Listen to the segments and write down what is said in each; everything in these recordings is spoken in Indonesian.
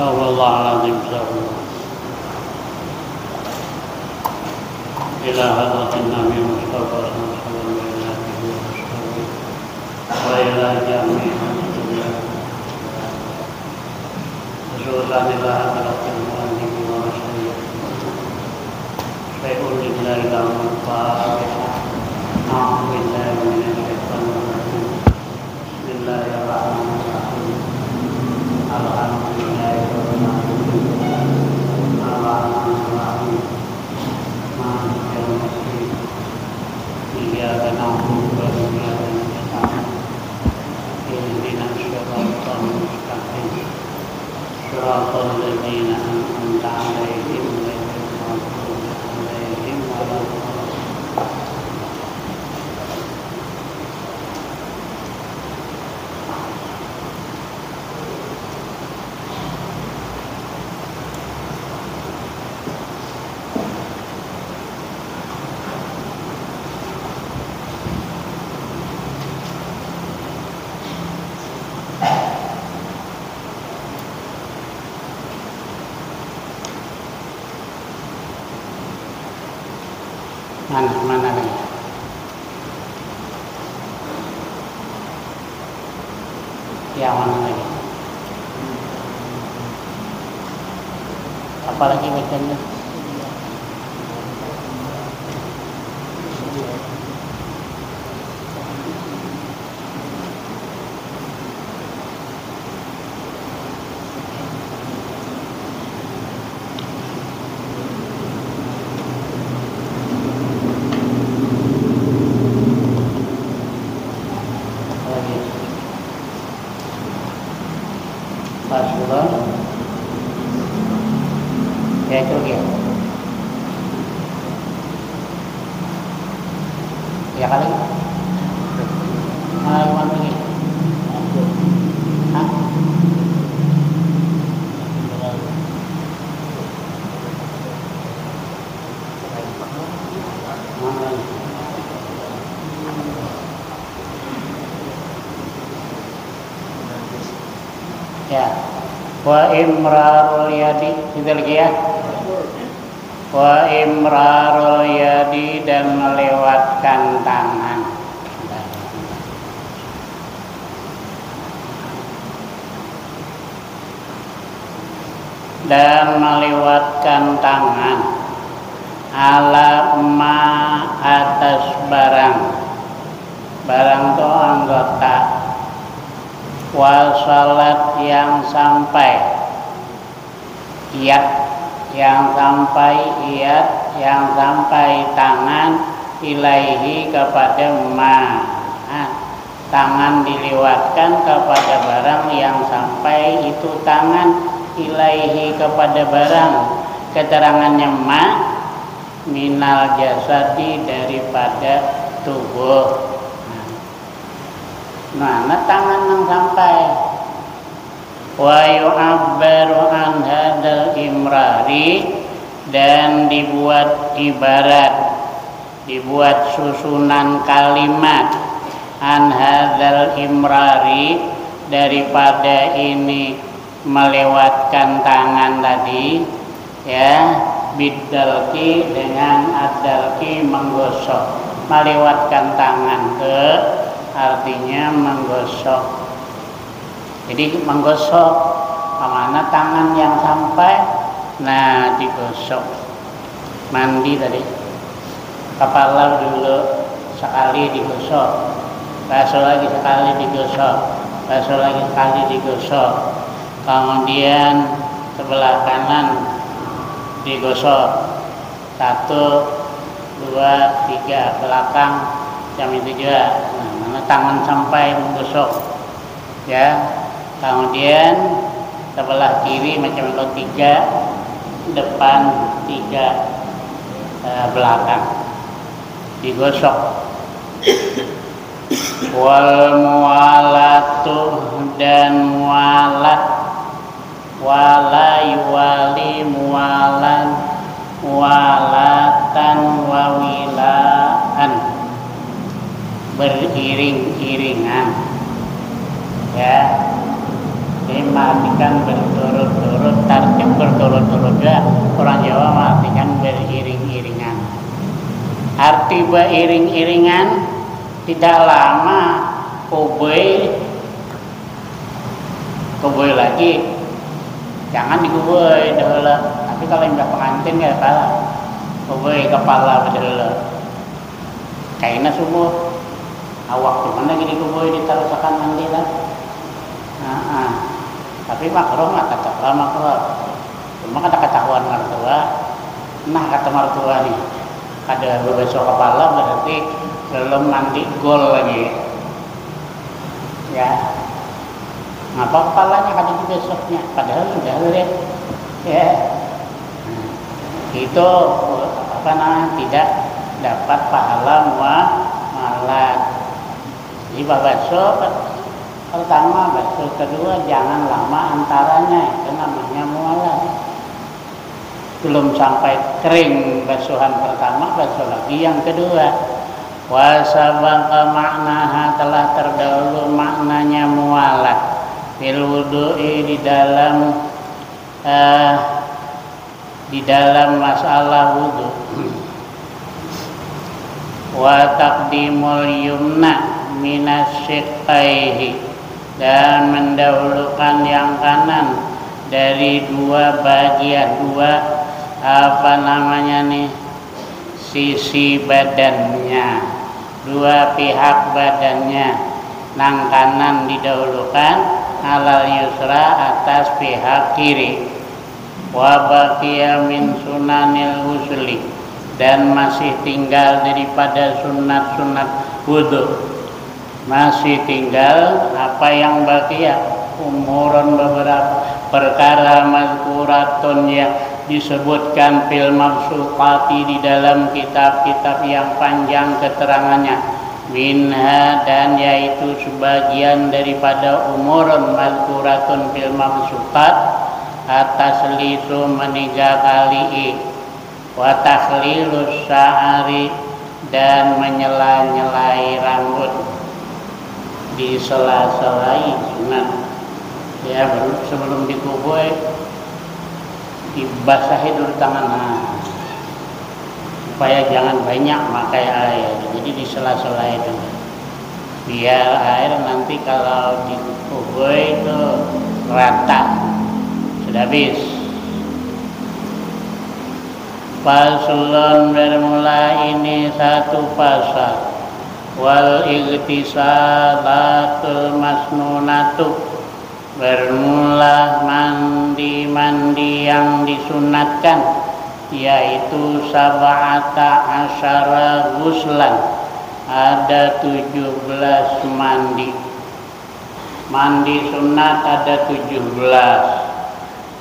Astagfirullahaladzim. Ila hadratin Nabi Mustafa sallallahu alaihi wasallam wa ila jami'il muslimin. Khususan ila hadratin mu'allim wa masyayikh. Syai'ul lillahi al-Fatihah. A'udzu billahi minasy syaithanir rajim. Bismillahirrahmanirrahim. Alhamdulillahirabbil alamin. Ar-Rahmanir-Rahim. Maliki yaumiddin. Iyyaka na'budu wa iyyaka nasta'in. Ihdinas siratal mustaqim. Shiratal ladzina an'amta 'alaihim ghairil maghdubi 'alaihim waladdallin. Mana lagi? Ya, mana lagi? Apalagi bacaannya? Ya itu dia. Ya kali. Mana lagi? Hah? Mana lagi? Ya. Wa imrarul yadi, itu lagi ya. Wa imrarul yadi, dan melewatkan tangan. Dan melewatkan tangan ala ma atas barang. Barang itu anggota. Wasalat yang sampai, iyat yang sampai, iyat yang sampai tangan, ilaihi kepada ma. Tangan dilewatkan kepada barang yang sampai itu tangan, ilaihi kepada barang. Keterangannya ma minal jasadi, daripada tubuh. Mana tangan yang sampai. Wa yu'abbaru an hadal imrari, dan dibuat ibarat, dibuat susunan kalimat an hadal imrari, daripada ini melewatkan tangan tadi, ya, bidalki, dengan adalki, menggosok, melewatkan tangan ke, artinya menggosok. Jadi menggosok kemana tangan yang sampai, nah digosok. Mandi tadi, kepala dulu sekali digosok, basuh lagi sekali digosok, basuh lagi sekali digosok, kemudian sebelah kanan digosok, 1, 2, 3, belakang jam itu juga. Nah, tangan sampai menggosok, ya. Kemudian sebelah kiri macam itu 3, depan 3, belakang digosok. Wal mualatu, dan mualat, wala yuwali mualan, walatan wawilaan, beriring-iringan, ya. Diartikan berturut-turut, tartib berturut-turut juga. Orang Jawa mengartikan beriring-iringan. Arti beriring-iringan tidak lama kubui lagi. Jangan digubui dahulu. Tapi kalau yang pengantin ya kepala, kubui kepala dahulu. Kayaknya sumur. Awak tuh mana gini kubui ditaruh sakan mandi lah. Tapi makruh nggak kata makruh. Cuma kata ketahuan mertua. Nah kata mertua nih, ada besok kepala berarti belum mandi gol lagi. Ya, ngapa kepalanya kata di besoknya? Padahal sudah lihat. Ya, itu apa namanya tidak dapat pahala muamalah. Jadi besok pertama, basuh kedua, jangan lama antaranya, itu namanya mualah. Belum sampai kering basuhan pertama, basuh lagi yang kedua. Wasabaka maknaha, telah terdahulu maknanya mualah. Fil wudu'i di dalam masalah wudu. Wa taqdimul yumna minasyiqqaihi, dan mendahulukan yang kanan dari dua bagian, sisi badannya, dua pihak badannya. Nang kanan didahulukan, alal yusra, atas pihak kiri. Wa baqiya min sunanil husli, dan masih tinggal daripada sunat-sunat wudu. Masih tinggal apa yang bakia, umurun beberapa perkara mazkuratun yang disebutkan fil mabsuqati di dalam kitab-kitab yang panjang keterangannya. Minha, dan yaitu sebagian daripada umurun mazkuratun fil mabsuqat, atas lisu meniga kali, wa takhlilus sya'ari, dan menyela-nyelai rambut, di sela-selai sunat. Ya, sebelum dikubur dibasahi dulu tangan, supaya jangan banyak pakai air. Jadi di sela-selai dulu, biar air nanti kalau dikubur itu rata. Sudah habis. Faslun, bermula ini satu pasal. Wal igtisalatul masnunatu, bermula mandi yang disunatkan, yaitu sab'ata asyara guslan, ada 17 mandi. Mandi sunat ada 17.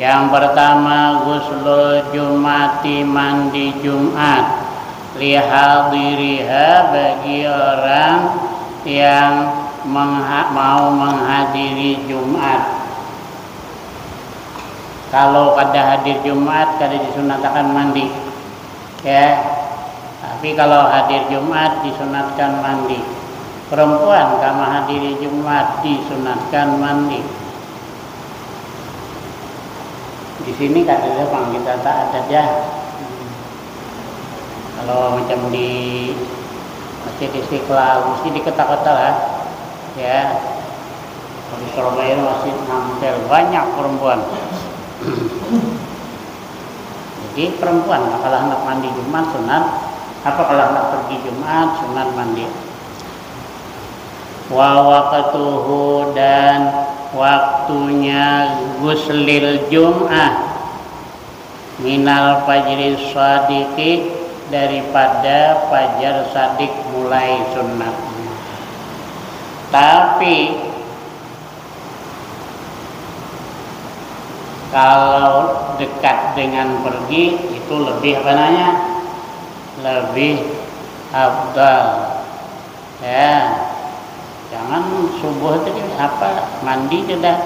Yang pertama, guslul jumati, mandi Jumat. Lihadiriha, bagi orang yang mau menghadiri Jumat. Kalau kada hadir Jumat, kada disunatkan mandi, ya. Tapi kalau hadir Jumat disunatkan mandi. Perempuan kama hadiri Jumat disunatkan mandi. Di sini kada ada panggil tak ada ya. Kalau macam di Masjid Istiqlal, mesti di kota-kota lah, ya. Di Surabaya masih hampir banyak perempuan. Jadi perempuan, kalau hendak mandi Jumat sunat, apa kalau hendak pergi Jumat sunat mandi. Wa waqtuhu, dan waktunya guslil Jum'ah, minal fajri shadiqi, daripada fajar sadik mulai sunnatnya. Tapi kalau dekat dengan pergi itu lebih apa namanya? Lebih afdal. Ya. Jangan subuh tadi apa mandi sudah.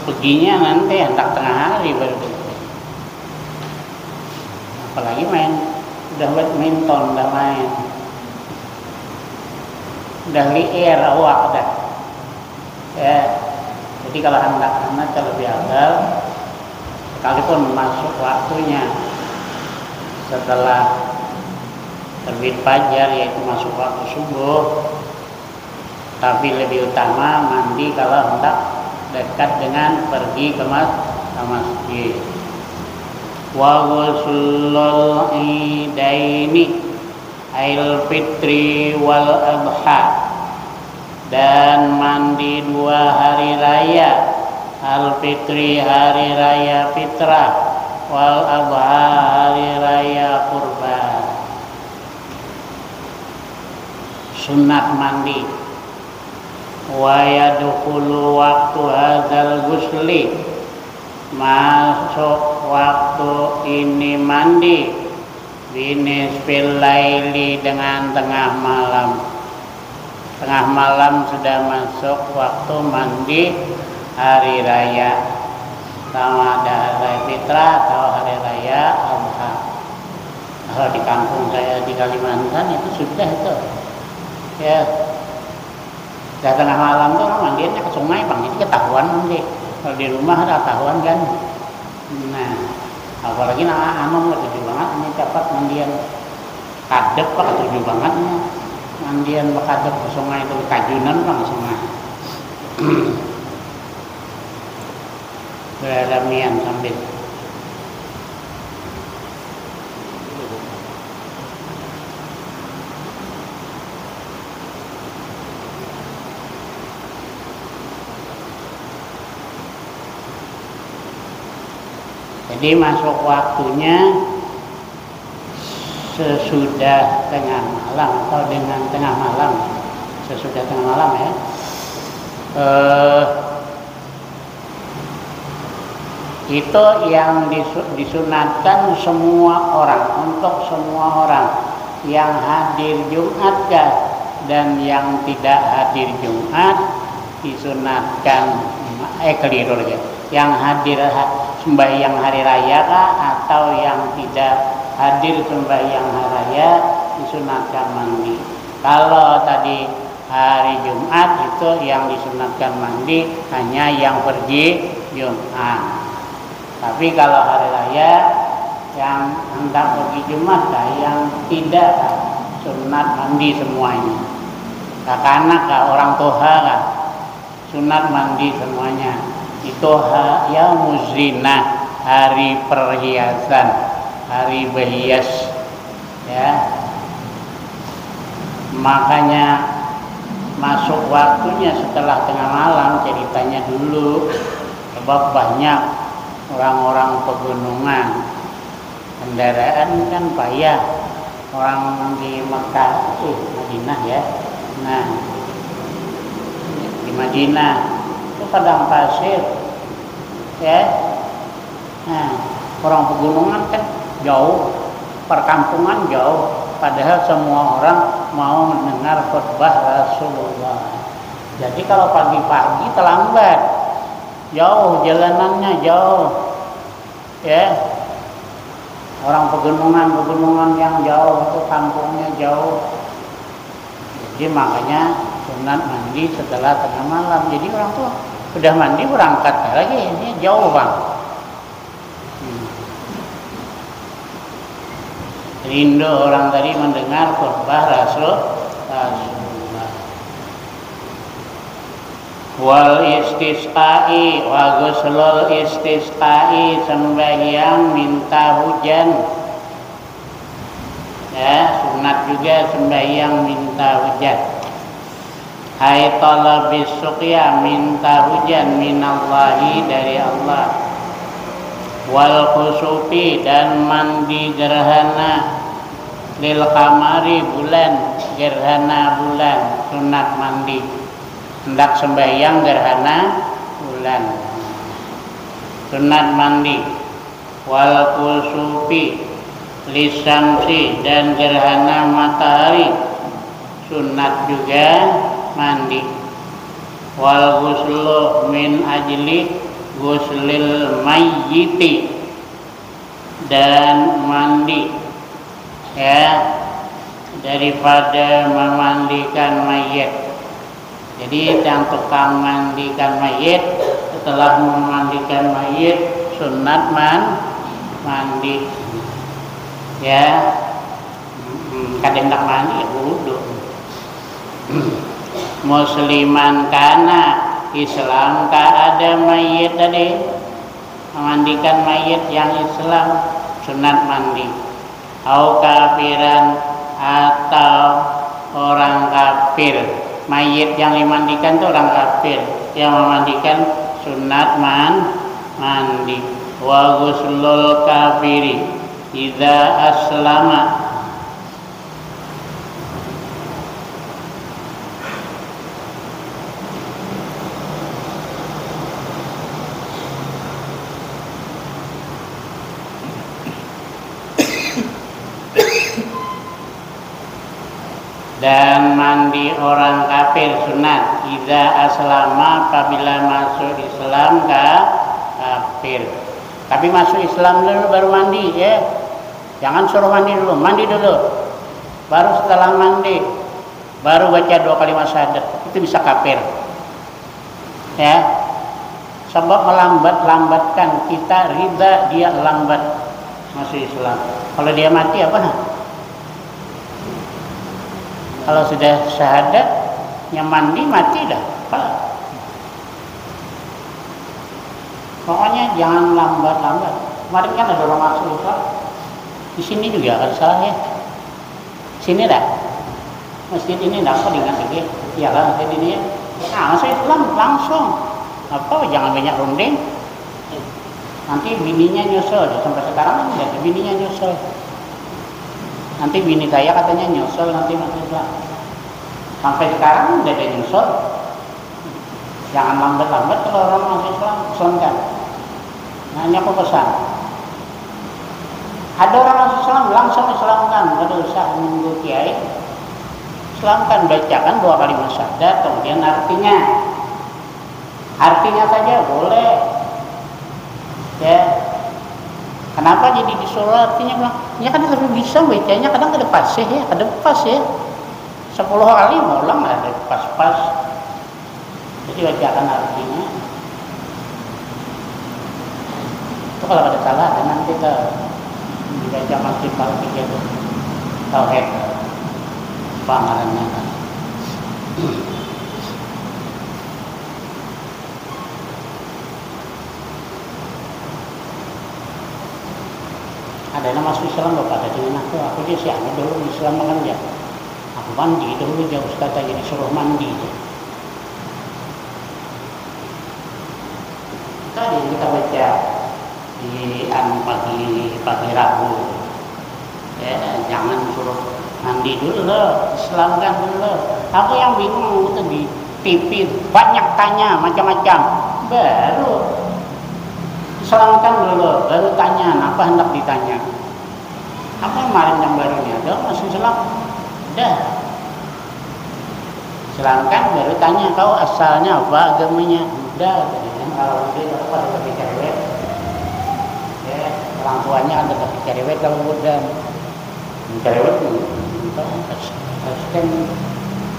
Perginya nanti hendak tengah hari baru. Apalagi udah badminton, udah main, udah liar awak dah, ya. Jadi kalau anak-anak lebih awal, sekalipun masuk waktunya setelah terbit fajar, yaitu masuk waktu subuh, tapi lebih utama mandi kalau hendak dekat dengan pergi ke masjid. Wa ghuslul idaini ail fitri wal adha, dan mandi 2 hari raya, al fitri hari raya fitrah, wal adha hari raya kurban. Sunat mandi. Wa yadkhulu waktu hadzal ghusli, masuk waktu ini mandi, binisfil laili dengan tengah malam. Tengah malam sudah masuk waktu mandi hari raya, sama ada hari raya fitrah atau hari raya adha. Kalau di kampung saya di Kalimantan itu sudah itu ya, sudah tengah malam tuh orang mandinya ke sungai bang, jadi ketahuan mandi. Kalau di rumah ada ketahuan kan. Nah, apalagi anom tujuh banget ini dapat mandian kadep pak, tujuh bangetnya mandian kadep ke sungai itu kajunan bang sungai. Beralamian sambil jadi masuk waktunya sesudah tengah malam atau dengan tengah malam, sesudah tengah malam ya. Itu yang disunatkan semua orang, untuk semua orang yang hadir Jumat dan yang tidak hadir Jumat disunatkan keliru lagi. Yang hadir sembahyang hari raya atau yang tidak hadir sembahyang hari raya disunatkan mandi. Kalau tadi hari Jumat itu yang disunatkan mandi hanya yang pergi Jumat. Tapi kalau hari raya yang hendak pergi Jumat yang tidak sunat mandi semuanya. Kakak-anak orang tua sunat mandi semuanya. Itu yaumuz zinah, hari perhiasan, hari berhias ya. Makanya masuk waktunya setelah tengah malam ceritanya dulu, sebab banyak orang-orang pegunungan, kendaraan kan payah. Orang di Mekah, Madinah ya. Nah, di Madinah itu padang pasir ya. Nah, orang pegunungan kan jauh, perkampungan jauh, padahal semua orang mau mendengar khutbah Rasulullah. Jadi kalau pagi-pagi terlambat, jauh jalanannya jauh ya. Orang pegunungan yang jauh itu kampungnya jauh. Jadi makanya sunat mandi setelah tengah malam. Jadi orang tuh udah mandi berangkat lagi, ini jauh bang. Rindu orang tadi mendengar khutbah Rasulullah. Wal istisqai wa ghuslul istisqai, sembahyang minta hujan ya, sunat juga sembahyang minta hujan. Hai talabis suqya, minta hujan minallahi, dari Allah. Wal khusufi, dan mandi gerhana, lil qamari, bulan, gerhana bulan, sunat mandi. Hendak sembahyang gerhana bulan, sunat mandi. Wal kusufi lisamsi, dan gerhana matahari, sunat juga mandi. Wal ghuslu min ajli ghuslil mayyiti, dan mandi ya daripada memandikan mayit. Jadi yang tukang mandikan mayit setelah memandikan mayit sunat mandi ya. Kadang tak mandi ya wudu. Musliman kana Islam ka ada mayit tadi, memandikan mayit yang Islam sunat mandi. Au kafiran atau orang kafir, mayit yang dimandikan itu orang kafir, yang memandikan sunat mandi. Wa ghuslul kafiri idza aslama, dan mandi orang kafir sunat idza aslama, apabila masuk Islam kafir. Tapi masuk Islam dulu baru mandi ya. Jangan suruh mandi dulu. Baru setelah mandi baru baca 2 kalimat syahadat, itu bisa kafir. Ya. Sebab melambatkan kita riba, dia lambat masuk Islam. Kalau dia mati apa? Kalau sudah syahadat, yang mandi mati dah. Pokoknya jangan lambat. Kemarin kan ada orang masuk Islam. Di sini juga ada salah ya. Sini dah. Masjid ini dah apa dengan lagi? Ya kan masjid ini ya. Nah, masuk Islam langsung. Apa? Jangan banyak runding. Nanti bininya nyusul. Sampai sekarang kan ada bininya nyusul. Nanti bini saya katanya nyusul nanti masuk Islam. Sampai sekarang udah ada nyusul. Jangan lambat-lambat kalau orang masuk Islam, pesankan. Nah, ini aku pesan. Ada orang masuk Islam langsung Islamkan, nggak usah menunggu kiai. Islamkan, bacakan 2 kalimat syahadat, kemudian artinya saja boleh. Ya. Kenapa jadi disuruh artinya bilang? Ya kan lebih bisa bacanya, kadang ada pas ya, 10 kali ngulang ada pas-pas. Jadi bacakan artinya. Itu kalau ada salah, dan nanti kita dibaca masjid Al-Fiqh itu tauhid pengarannya kan. Ada yang masuk Islam bapak, ada dengan aku dia siapa dulu Islam kan ya. Aku mandi dulu dia Ustaz aja disuruh mandi. Tadi kita baca di pagi Rabu, ya jangan suruh mandi dulu loh, Islamkan dulu loh. Aku yang bingung itu di TV banyak tanya macam-macam, baru Islamkan dulu, baru tanya apa hendak ditanya. Apa kemarin yang barunya? Ada masuk Islam, dah. Islamkan baru tanya kau asalnya apa, agamanya, udah. Kalau dia apa ada tapi cerewet, ya orang tuanya ada tapi cerewet kalau muda, cerewet itu, kan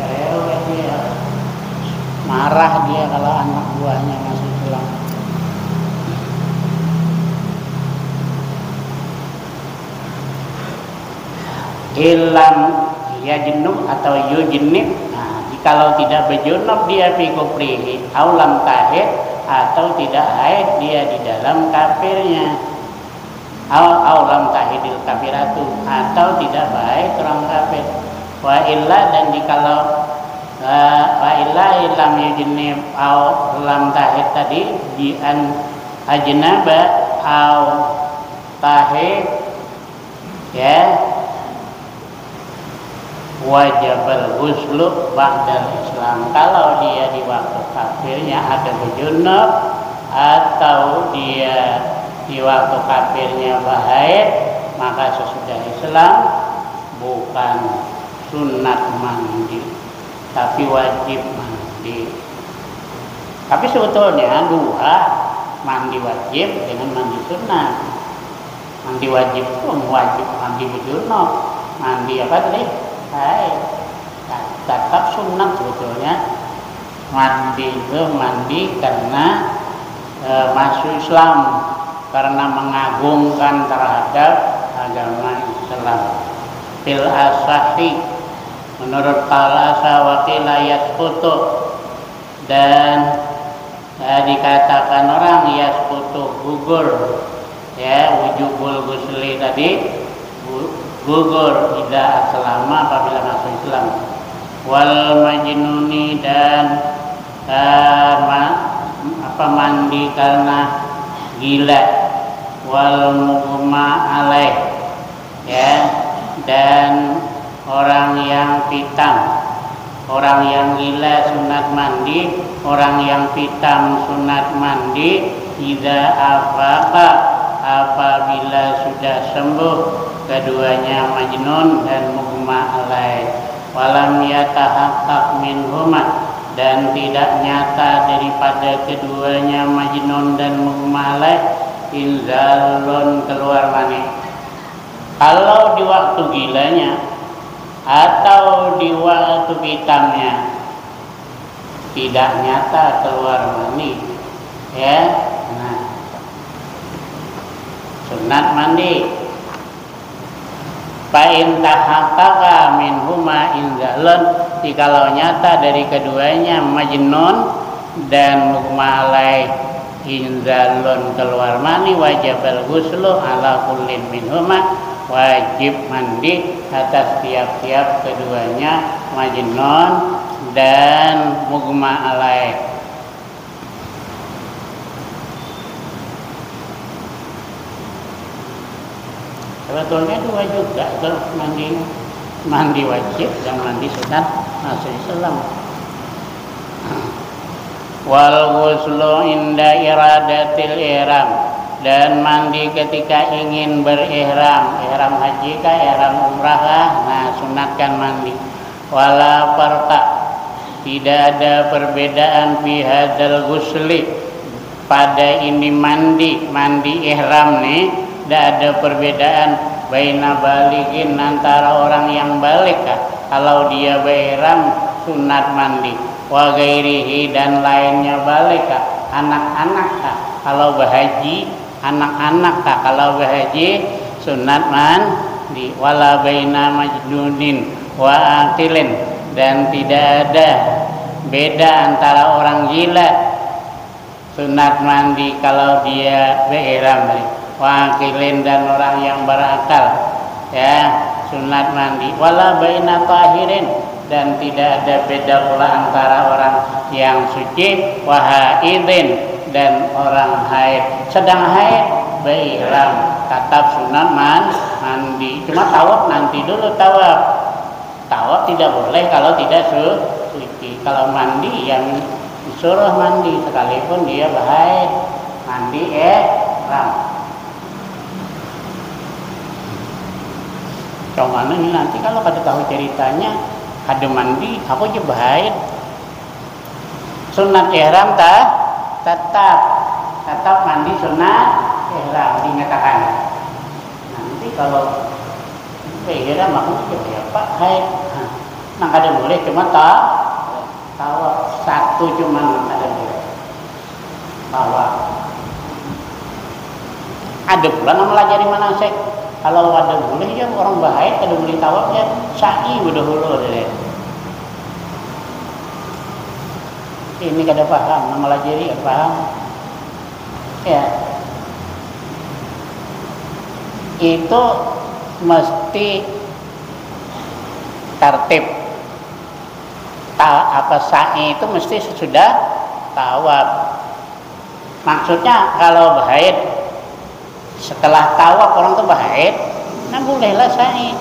cerewet dia, marah dia kalau anak buahnya masih pulang. Ilam ya jenub atau yujnib. Nah, jikalau tidak berjunub dia fi kufrihi, aulam tahid, atau tidak haid dia di dalam kafirnya, aulam tahidil kafiratu, atau tidak baik orang kafir. Wa illa, dan jikalau wa illa ilam yujnib au lam tahid tadi bi an ajnaba au tahid, ya wajibal ghuslu ba'dal Islam. Kalau dia di waktu kafirnya ada berjunub, atau dia di waktu kafirnya haid, maka sesudah Islam bukan sunat mandi, tapi wajib mandi. Tapi sebetulnya dua, mandi wajib dengan mandi sunat. Mandi wajib itu wajib mandi berjunub, mandi apa tadi? Hai, tetap sunat sebetulnya. Mandi itu mandi karena masuk Islam karena mengagungkan terhadap agama Islam. Fil asahi, menurut al-asa wakila yasqutu, dan dikatakan orang yasqutu gugur, ya, wujubul gusli tadi gugur tidak selama apabila masuk Islam. Wal majnuni, dan mandi karena gila. Wal mughma alaih, ya, dan orang yang pitam. Orang yang gila sunat mandi, orang yang pitam sunat mandi. Idza afaqa, apabila sudah sembuh keduanya majnun dan mughma alaih. Walam yatahaqqaq minhuma, dan tidak nyata daripada keduanya majnun dan mughma alaih inzalun, keluar mani. Kalau di waktu gilanya atau di waktu pitamnya tidak nyata keluar mani, ya, nah, sunat mandi. Fa in tahaqqaqa minhuma inzalun, jikalau nyata dari keduanya majnun dan mughma alaih inzalun, keluar mani, wajibal ghuslu ala kullin minhuma, wajib mandi atas tiap-tiap keduanya majnun dan mughma alaih. Sebetulnya dua juga, mandi wajib dan mandi sunat masuk Islam. Wal ghuslu inda iradatil ihram, dan mandi ketika ingin berihram, ihram haji kah, ihram umrah kah, nah sunatkan mandi. Wala farqa, tidak ada perbedaan fi hadzal ghusli, pada ini mandi ihram nih, tidak ada perbedaan baina balighin, antara orang yang balik kah, kalau dia berihram sunat mandi, wa ghairihi, dan lainnya balik kah, anak-anak kah, kalau berhaji anak-anak kah, kalau berhaji sunat mandi. Wala baina majnunin wa aqilin, dan tidak ada beda antara orang gila sunat mandi kalau dia berihram, wa aqilin, dan orang yang berakal, ya, sunat mandi. Wala baina tahirin, dan tidak ada beda pula antara orang yang suci, wa haidin, dan orang haid. Sedang haid berihram tetap sunat mandi, cuma tawaf nanti dulu. Tawaf tidak boleh kalau tidak suci. Kalau mandi yang disuruh mandi sekalipun dia berhaid, mandi ihram. Cuman ini nanti kalau kada tahu ceritanya, ada mandi aku aja berhaid, sunat ihram tetap mandi sunat ihram dinyatakan. Nanti kalau ihram aku ya Pak haid, nah kada boleh, cuma tawaf satu, cuma kada boleh tawaf. Ada pula nama melajari manasik. Kalau ada boleh ya orang bahaid kada boleh tawaf ya sa'i dahulu deh. Ini kada paham, nama lajari kada paham. Ya. Itu mesti tertib. Apa sa'i itu mesti sudah tawaf. Maksudnya kalau bahaid setelah tawaf orang tuh berhaid, nah bolehlah sa'i.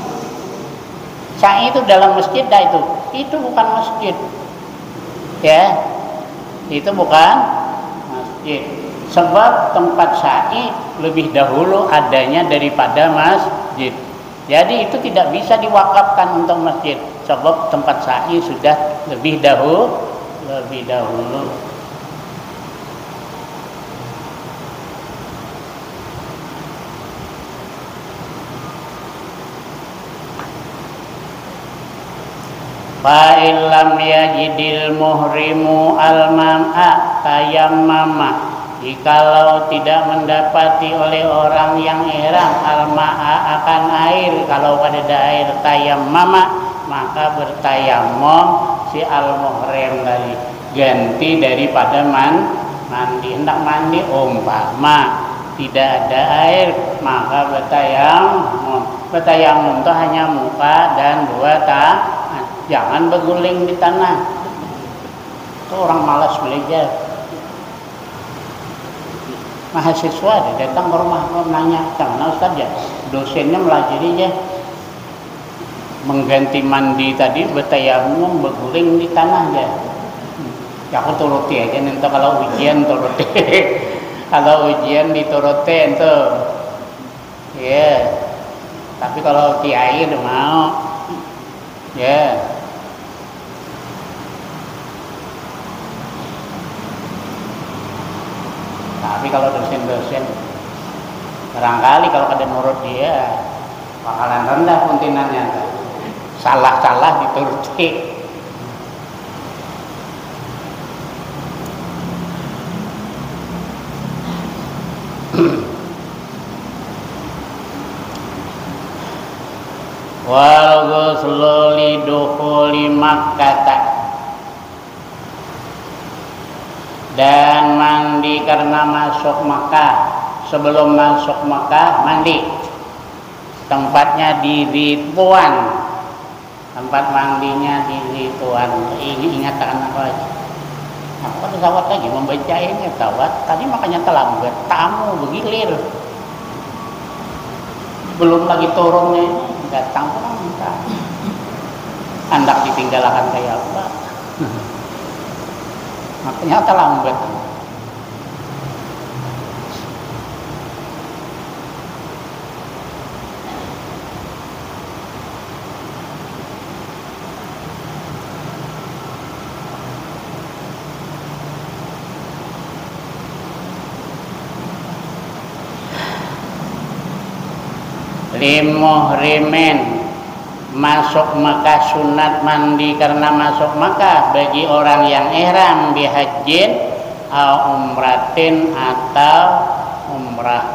Sa'i itu dalam masjid dah itu bukan masjid, ya, itu bukan masjid. Sebab tempat sa'i lebih dahulu adanya daripada masjid. Jadi itu tidak bisa diwakafkan untuk masjid. Sebab tempat sa'i sudah lebih dahulu. Fa illam yajidil muhrimu al-mam'a tayammama Jikalau tidak mendapati oleh orang yang ihram al-ma'a akan air, kalau pada air tayammama, maka bertayamum si al-muhrim tadi, ganti daripada mandi. Hendak mandi umpama tidak ada air, maka bertayamum itu hanya muka dan dua tangan, jangan berguling di tanah. Itu orang malas belajar. Mahasiswa datang ke rumah nanya, "Mana Ustaz ya?" Dosennya melajari ya, mengganti mandi tadi bertayamum berguling di tanah ya. Ya aku turuti aja nanti kalau ujian turuti. Kalau ujian dituruti itu. Ya. Tapi kalau kiai udah mau. Ya. Tapi kalau dosen-dosen barangkali kalau ada nurut dia bakalan rendah puntinannya, salah-salah dituruti. Wal ghuslu lidukhuli Makkah, dan mandi karena masuk Makkah. Sebelum masuk Makkah mandi, tempatnya di Ridwan, tempat mandinya di Ridwan. Ini ingatan apa lagi? Apa pesawat lagi membaca ini pesawat tadi, makanya terlambat, tamu bergilir, belum lagi turunnya datang orang minta hendak ditinggalkan kayak apa. Makanya terlambat. Limuhrimin, masuk Makkah sunat mandi karena masuk Makkah bagi orang yang ihram bihajjin au umratin atau umrah.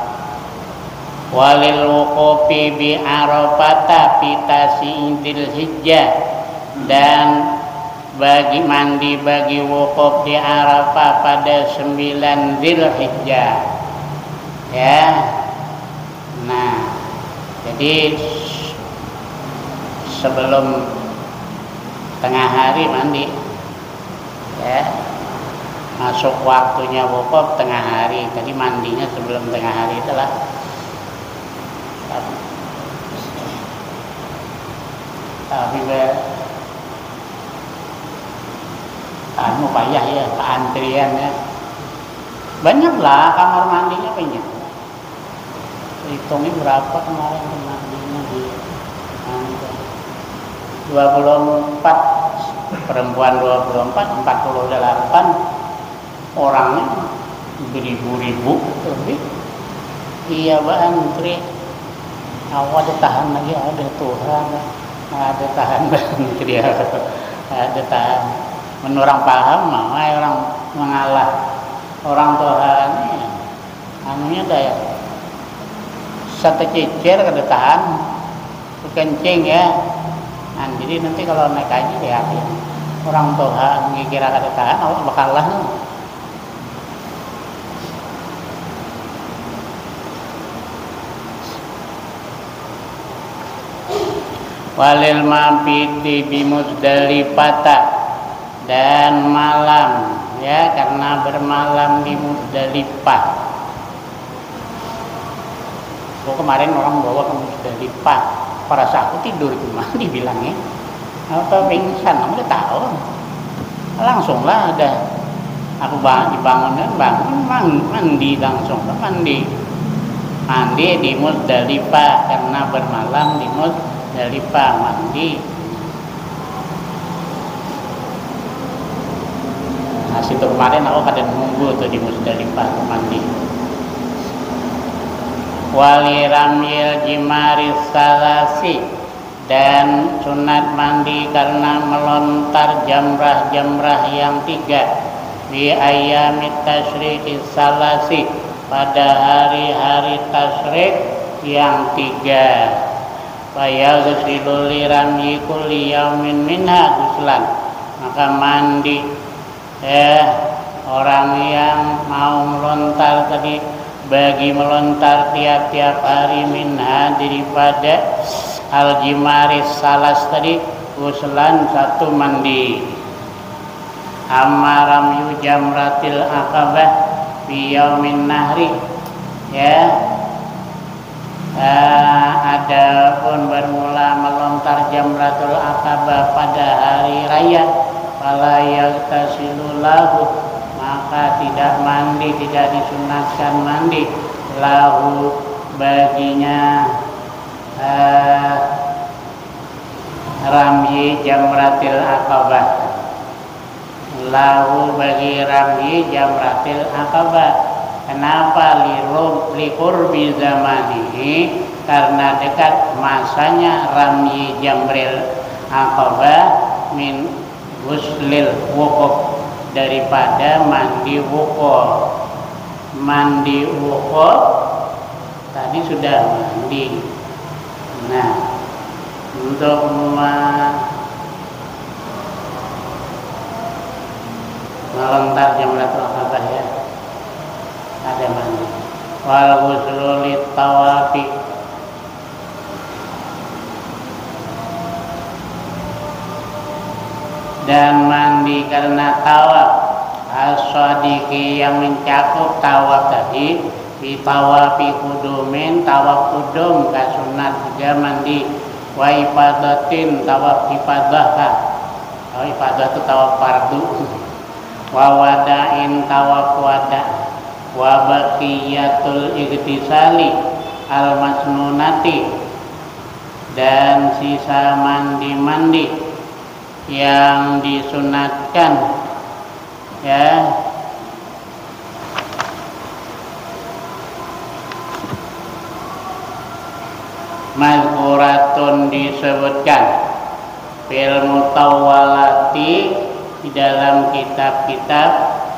Walil wuqufi bi Arafah fi tas'idil hijjah, dan bagi mandi bagi wukuf di Arafah pada 9 Dzulhijjah. Ya. Nah, jadi sebelum tengah hari mandi, ya, masuk waktunya wukuf tengah hari. Tadi mandinya sebelum tengah hari itulah. Tapi anu payah ya, antrian ya. Banyaklah kamar mandinya banyak. Hitungnya berapa kemarin mandinya di 24, perempuan 24, 48, orangnya beribu-ribu lebih. Iya Pak, antri. Awal ada tahan lagi, ada Tuhan, ada tahan antri, ada tahan. Menurut orang paham mah, orang mengalah, orang Tuhan ini, anunya daya. Satu cecer kada tahan, kencing ya. Nah, jadi nanti kalau naik haji lihatin orang Tuhan kira kada tahan, Allah bakalah. Walil mabiti bi Muzdalifah, dan malam ya, karena bermalam di Muzdalifah. Kemarin orang bawa ke Muzdalifah, para saat aku tidur cuma dibilangnya apa pingsan, kamu udah tahu, langsunglah ada aku dibangun mandi langsung mandi di Muzdalifah, karena bermalam di Muzdalifah mandi. Nah situ kemarin aku kadang nunggu tuh di Muzdalifah mandi. Wali ramil jimaris salasi, dan sunat mandi karena melontar jamrah-jamrah yang 3. Di ayamit tasyriqi salasi, pada hari-hari tasyrik yang 3. Fayaghsilu li ramyi kulli yaumin minha ghuslan, maka mandi orang yang mau melontar tadi, bagi melontar tiap-tiap hari minha daripada al-jimaris salas tadi, ghuslan 1 mandi. Amaram yu jamratil aqabah fi yaumin nahri, ada pun bermula melontar jamratul aqabah pada hari raya, fala yaghtasilu lahu, maka tidak mandi, tidak disunatkan mandi lahu baginya ramyi jamratil aqabah, lahu bagi ramyi jamratil aqabah. Kenapa? Liqurbi zamanihi, karena dekat masanya ramyi jamril aqabah min ghuslil wuquf, daripada mandi wuquf. Mandi wuquf tadi sudah mandi. Nah, untuk melontar jamratul aqabah ya, ada mandi. Wal ghuslu lit tawafi, dan mandi karena tawaf as-sadiqi, yang mencakup tawaf tadi, di tawafi kudumin, tawaf kudum kasunat juga mandi. Wa ifadatin, tawaf ifadah kah? Oh, ifadah itu tawaf fardu. Wa wadain, tawaf wada. Wa baqiyatul igtisali al-masnunati, dan sisa mandi-mandi yang disunatkan ya, mazkuratun, disebutkan fil mutawwalati, di dalam kitab-kitab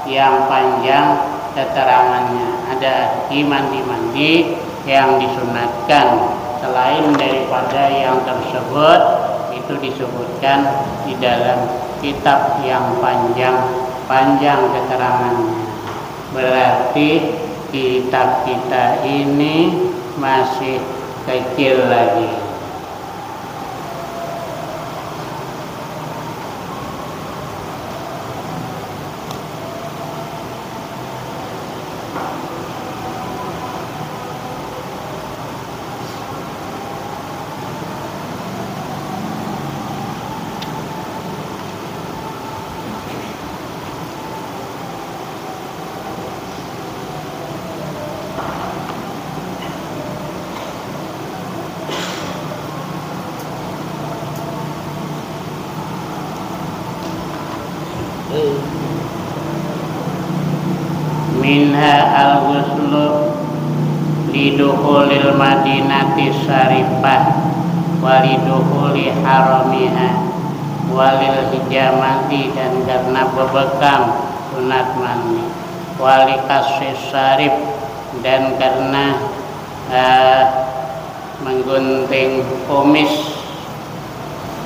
yang panjang keterangannya. Ada mandi-mandi yang disunatkan selain daripada yang tersebut, itu disebutkan di dalam kitab yang panjang keterangannya. Berarti kitab kita ini masih kecil lagi. Minha al-ghuslu lidukhulil madinati syarifah walidukhuli haramiha walil hijamati, dan karena bebekam sunat mandi, wali kasih syarif, dan karena menggunting kumis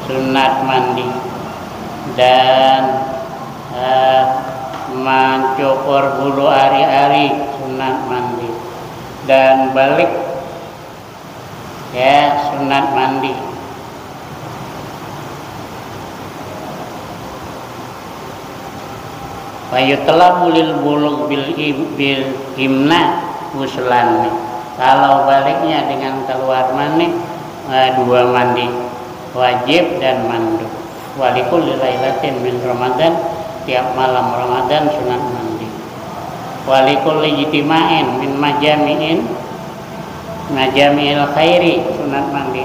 sunat mandi, dan mencukur bulu ari-ari sunat mandi, dan balik ya sunat mandi. Fayutlabu lil bulugh bil himna ghuslan, kalau baliknya dengan keluar mani, 2 mandi wajib dan mandub. Walikul lailatin min Ramadan, tiap malam Ramadan sunat mandi. Walikul ijtima'in min majami'il khairi, sunat mandi.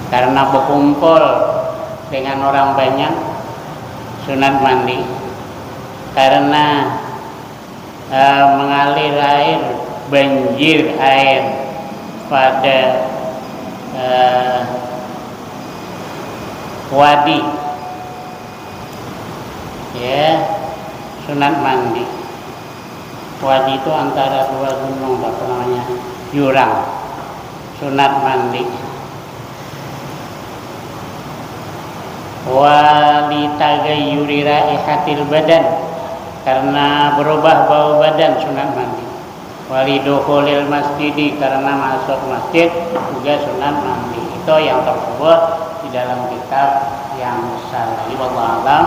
Karena berkumpul dengan orang banyak, sunat mandi. Karena mengalir air, banjir air pada wadi ya, sunat mandi. Wadi itu antara dua gunung, apa namanya, jurang. Sunat mandi. Walitagayyuri raihatil badan, karena berubah bau badan sunat mandi. Walidukhulil masjidi, karena masuk masjid juga sunat mandi. Itu yang tersebut di dalam kitab yang besar. Wallahu a'lam.